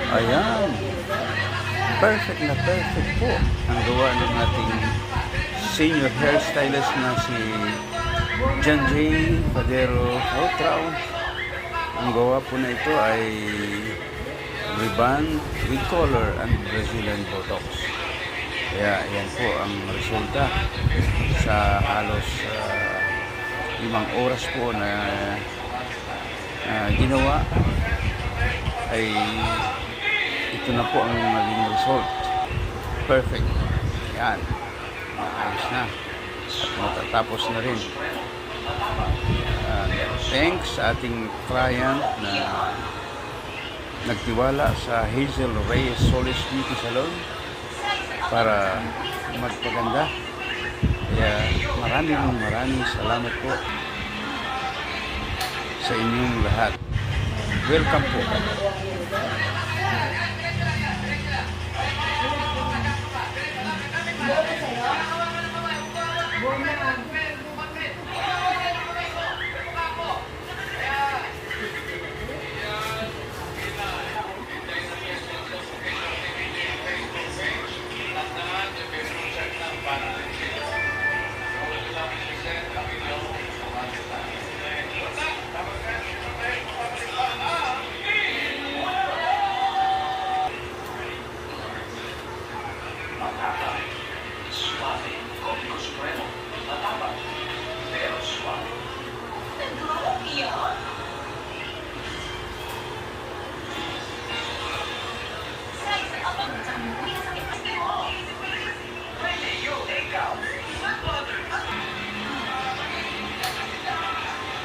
Ayan. Perfect na perfect po ang gawa ng ating senior hairstylist na si John J. Padero Outrao. Ang gawa po na ito ay ribbon with color and Brazilian Botox. Kaya yan po ang resulta sa halos 5 oras po na ginawa ay ito na po ang naging result. Perfect. Yan. Ayos na. At matatapos na rin. Thanks sa ating client na nagtiwala sa Hazel Reyes Solis Beauty Salon para magpaganda. Kaya maraming salamat po sa inyong lahat. Welcome po.